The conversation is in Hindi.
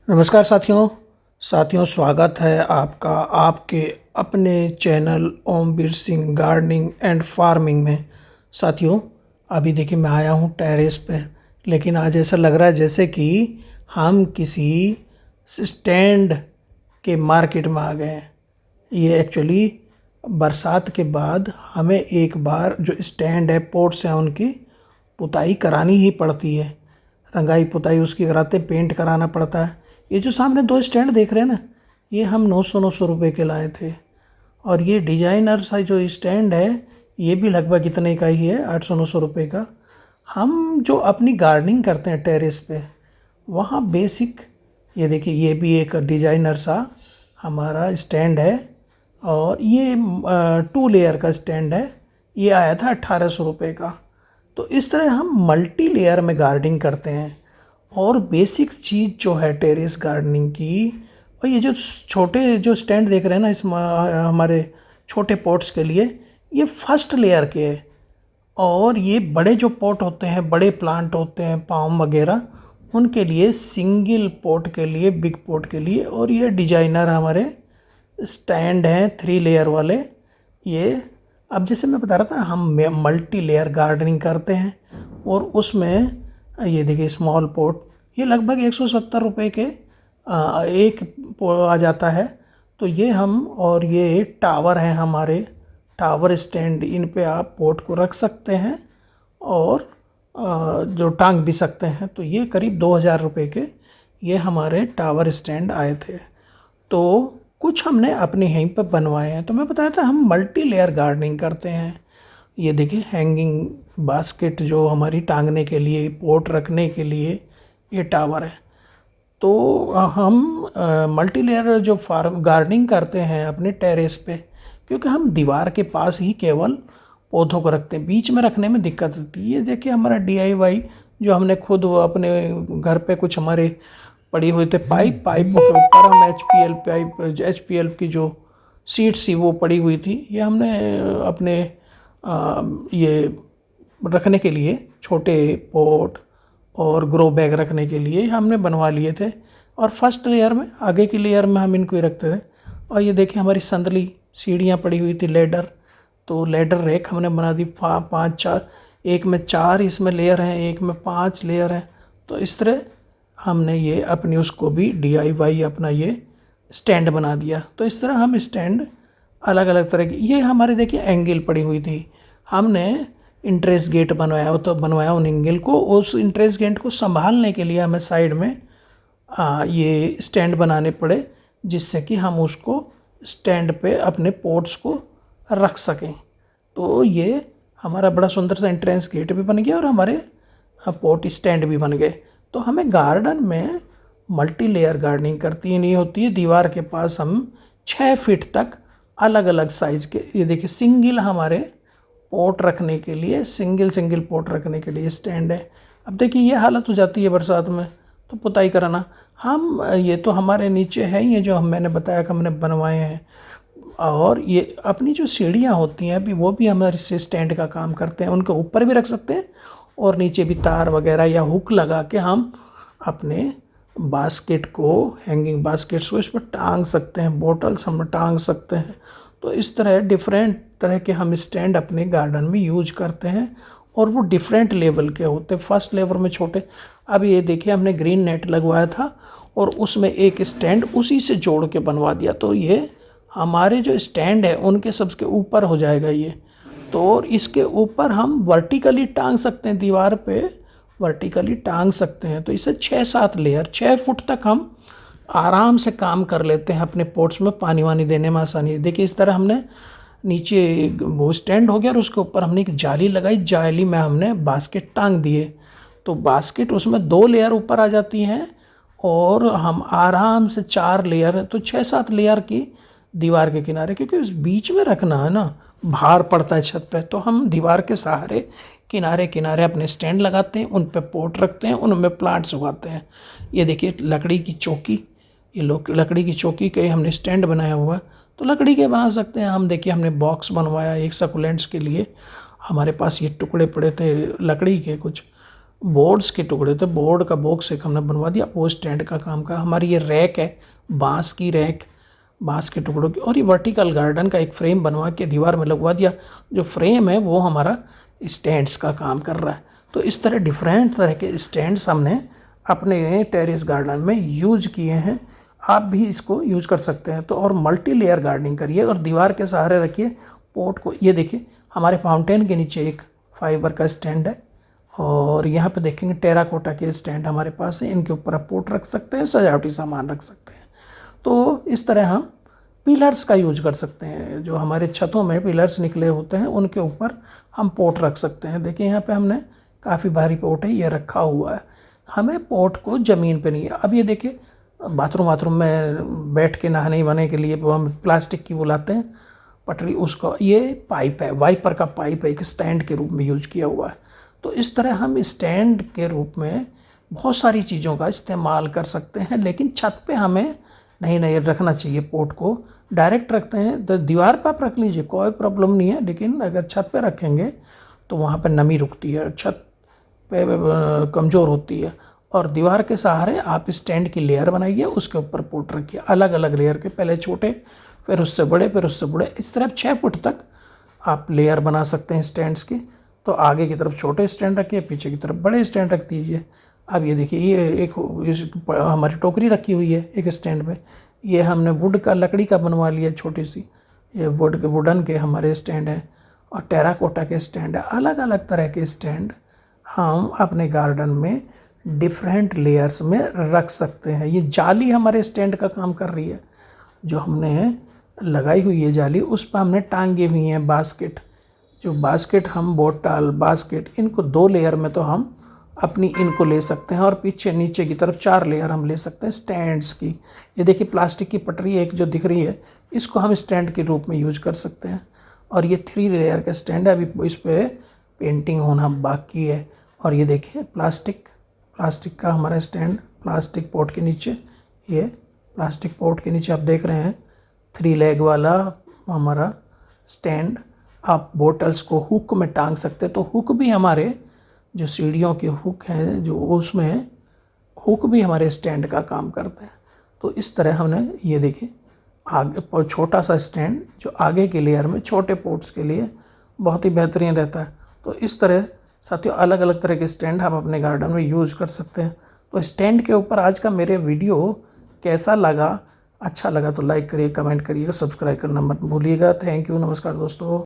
नमस्कार साथियों स्वागत है आपका आपके अपने channel Omveer Singh gardening and farming में। साथियों, अभी देखिए मैं आया हूँ टेरेस पे, लेकिन आज ऐसा लग रहा है जैसे कि हम किसी स्टैंड के मार्केट में आ गए हैं। ये एक्चुअली बरसात के बाद हमें एक बार जो स्टैंड है, पोर्ट्स हैं, उनकी पुताई करानी ही पड़ती है। रंगाई पुताई उसकी कराते, पेंट कराना पड़ता है। ये जो सामने दो स्टैंड देख रहे हैं ना, ये हम 900 रुपये के लाए थे। और ये डिजाइनर सा जो स्टैंड है, ये भी लगभग इतने का ही है, 800-900 रुपये का। हम जो अपनी गार्डनिंग करते हैं टेरेस पे, वहाँ बेसिक, ये देखिए ये भी एक डिजाइनर सा हमारा स्टैंड है। और ये 2 लेयर का स्टैंड है। ये आया था 1800 रुपये का। तो इस तरह हम मल्टी लेयर में गार्डनिंग करते हैं। और बेसिक चीज़ जो है टेरेस गार्डनिंग की, और ये जो छोटे जो स्टैंड देख रहे हैं ना, इस हमारे छोटे पॉट्स के लिए, ये फर्स्ट लेयर के हैं। और ये बड़े जो पॉट होते हैं, बड़े प्लांट होते हैं, पाम वगैरह, उनके लिए सिंगल पॉट के लिए, बिग पॉट के लिए। और ये डिजाइनर हमारे स्टैंड हैं 3 लेयर वाले। ये अब जैसे मैं बता रहा था, हम मल्टी लेयर गार्डनिंग करते हैं। और उसमें ये देखिए स्मॉल पॉट, ये लगभग 170 रुपये के एक आ जाता है। तो ये हम, और ये टावर हैं हमारे, टावर स्टैंड, इन पे आप पॉट को रख सकते हैं और जो टांग भी सकते हैं। तो ये करीब 2000 रुपये के ये हमारे टावर स्टैंड आए थे। तो कुछ हमने अपने यहीं पर बनवाए हैं। तो मैं बताया था हम मल्टी लेयर गार्डनिंग करते हैं। ये देखिए हैंगिंग बास्केट जो हमारी टांगने के लिए, पोट रखने के लिए, ये टावर है। तो हम मल्टी लेयर जो फार्म गार्डनिंग करते हैं अपने टेरेस पे, क्योंकि हम दीवार के पास ही केवल पौधों को रखते हैं, बीच में रखने में दिक्कत होती है। ये देखिए हमारा DIY जो हमने खुद अपने घर पे कुछ हमारे पड़ी हुई थे पाइपों के ऊपर हम HPL की जो सीट्स थी वो पड़ी हुई थी। ये हमने अपने ये रखने के लिए, छोटे पॉट और ग्रो बैग रखने के लिए हमने बनवा लिए थे। और फर्स्ट लेयर में, आगे की लेयर में हम इनको ही रखते थे। और ये देखिए हमारी संदली सीढ़ियाँ पड़ी हुई थी, लेडर। तो लेडर रैक हमने बना दी 5-4, एक में 4 इसमें लेयर हैं, एक में 5 लेयर हैं। तो इस तरह हमने ये अपनी उसको भी DIY अपना ये स्टैंड बना दिया। तो इस तरह हम स्टैंड अलग अलग तरह की, ये हमारे देखिए एंगल पड़ी हुई थी, हमने इंट्रेंस गेट बनवाया। तो बनवाया उन एंगल को, उस इंट्रेंस गेट को संभालने के लिए हमें साइड में ये स्टैंड बनाने पड़े, जिससे कि हम उसको स्टैंड पे अपने पॉट्स को रख सकें। तो ये हमारा बड़ा सुंदर सा इंट्रेंस गेट भी बन गया और हमारे पॉट स्टैंड भी बन गए। तो हमें गार्डन में मल्टी लेयर गार्डनिंग करती नहीं होती है। दीवार के पास हम 6 फीट तक अलग अलग साइज़ के, ये देखिए सिंगल हमारे पॉट रखने के लिए, सिंगल पॉट रखने के लिए स्टैंड है। अब देखिए ये हालत हो जाती है बरसात में, तो पुताई कराना, हम ये तो हमारे नीचे है, ये जो मैंने बताया कि हमने बनवाए हैं। और ये अपनी जो सीढ़ियाँ होती हैं अभी, वो भी हमारे से स्टैंड का काम करते हैं। उनके ऊपर भी रख सकते हैं और नीचे भी तार वगैरह या हुक लगा के हम अपने बास्केट को, हैंगिंग बास्केट्स को इस पर टांग सकते हैं, बॉटल्स हम टांग सकते हैं। तो इस तरह डिफरेंट तरह के हम स्टैंड अपने गार्डन में यूज करते हैं। और वो डिफरेंट लेवल के होते हैं, फर्स्ट लेवल में छोटे। अब ये देखिए हमने ग्रीन नेट लगवाया था और उसमें एक स्टैंड उसी से जोड़ के बनवा दिया। तो ये हमारे जो स्टैंड है उनके सबके ऊपर हो जाएगा ये। तो इसके ऊपर हम वर्टिकली टांग सकते हैं, दीवार पे वर्टिकली टांग सकते हैं। तो इसे 6-7 लेयर, 6 फुट तक हम आराम से काम कर लेते हैं अपने पॉट्स में, पानी वानी देने में आसानी। देखिए इस तरह हमने नीचे वो स्टैंड हो गया और उसके ऊपर हमने एक जाली लगाई, जाली में हमने बास्केट टांग दिए। तो बास्केट उसमें 2 लेयर ऊपर आ जाती हैं और हम आराम से 4 लेयर, तो 6-7 लेयर की दीवार के किनारे, क्योंकि उस बीच में रखना है ना, भार पड़ता है छत पे। तो हम दीवार के सहारे किनारे किनारे अपने स्टैंड लगाते हैं, उन पे पॉट रखते हैं, उनमें प्लांट्स उगाते हैं। ये देखिए लकड़ी की चौकी, ये लकड़ी की चौकी के हमने स्टैंड बनाया हुआ। तो लकड़ी के बना सकते हैं हम। देखिए हमने बॉक्स बनवाया एक सकुलेंट्स के लिए, हमारे पास ये टुकड़े पड़े थे लकड़ी के कुछ, बोर्ड्स के टुकड़े थे, बोर्ड का बॉक्स एक हमने बनवा दिया, वो स्टैंड का काम का। हमारी ये रैक है, बांस की रैक, बांस के टुकड़ों की। और ये वर्टिकल गार्डन का एक फ्रेम बनवा के दीवार में लगवा दिया। जो फ्रेम है वो हमारा स्टैंड्स का काम कर रहा है। तो इस तरह डिफरेंट तरह के स्टैंड्स हमने अपने टेरेस गार्डन में यूज किए हैं। आप भी इसको यूज कर सकते हैं। तो और मल्टी लेयर गार्डनिंग करिए और दीवार के सहारे रखिए पोट को। ये देखिए हमारे फाउंटेन के नीचे एक फाइबर का स्टैंड है और यहाँ पे देखेंगे टेराकोटा के स्टैंड हमारे पास है। इनके ऊपर आप पोट रख सकते हैं, सजावटी सामान रख सकते हैं। तो इस तरह हम पिलर्स का यूज कर सकते हैं। जो हमारे छतों में पिलर्स निकले होते हैं उनके ऊपर हम पोट रख सकते हैं। देखिए यहाँ पे हमने काफ़ी भारी पोट है, ये रखा हुआ है। हमें पोट को ज़मीन पे नहीं है। अब ये देखिए बाथरूम में बैठ के नहाने वहाने के लिए वो हम प्लास्टिक की बुलाते हैं पटरी, उसको ये पाइप है, वाइपर का पाइप है, एक स्टैंड के रूप में यूज किया हुआ है। तो इस तरह हम स्टैंड के रूप में बहुत सारी चीज़ों का इस्तेमाल कर सकते हैं। लेकिन छत पे हमें नहीं रखना चाहिए। पोट को डायरेक्ट रखते हैं तो दीवार पर आप रख लीजिए, कोई प्रॉब्लम नहीं है। लेकिन अगर छत पे रखेंगे तो वहाँ पर नमी रुकती है, छत पे कमज़ोर होती है। और दीवार के सहारे आप स्टैंड की लेयर बनाइए, उसके ऊपर पोट रखिए अलग अलग लेयर के, पहले छोटे फिर उससे बड़े फिर उससे बड़े। इस तरह 6 फुट तक आप लेयर बना सकते हैं स्टैंड्स की। तो आगे की तरफ छोटे स्टैंड रखिए, पीछे की तरफ बड़े स्टैंड रख दीजिए। अब ये देखिए ये एक हमारी टोकरी रखी हुई है एक स्टैंड में, ये हमने वुड का लकड़ी का बनवा लिया छोटी सी। ये वुडन के हमारे स्टैंड है और टेराकोटा के स्टैंड है। अलग अलग तरह के स्टैंड हम अपने गार्डन में डिफरेंट लेयर्स में रख सकते हैं। ये जाली हमारे स्टैंड का काम कर रही है, जो हमने लगाई हुई है जाली, उस पर हमने टांगे हुई हैं बास्केट। जो बास्केट हम बोतल बास्केट, इनको 2 लेयर में तो हम अपनी इनको ले सकते हैं और पीछे नीचे की तरफ 4 लेयर हम ले सकते हैं स्टैंड्स की। ये देखिए प्लास्टिक की पटरी एक जो दिख रही है, इसको हम स्टैंड के रूप में यूज कर सकते हैं। और ये 3 लेयर का स्टैंड है, अभी इस पर पेंटिंग होना बाकी है। और ये देखिए प्लास्टिक का हमारा स्टैंड, प्लास्टिक पॉट के नीचे, ये प्लास्टिक पॉट के नीचे आप देख रहे हैं 3 लेग वाला हमारा स्टैंड। आप बोटल्स को हुक में टांग सकते हैं। तो हुक भी हमारे जो सीढ़ियों के हुक हैं, जो उसमें हुक भी हमारे स्टैंड का काम करते हैं। तो इस तरह हमने ये देखिए आगे छोटा सा स्टैंड जो आगे के लेयर में छोटे पोट्स के लिए बहुत ही बेहतरीन रहता है। तो इस तरह साथियों अलग अलग तरह के स्टैंड हम अपने गार्डन में यूज़ कर सकते हैं। तो स्टैंड के ऊपर आज का मेरे वीडियो कैसा लगा, अच्छा लगा तो लाइक करिए, कमेंट करिएगा, सब्सक्राइब करना मत भूलिएगा। थैंक यू, नमस्कार दोस्तों।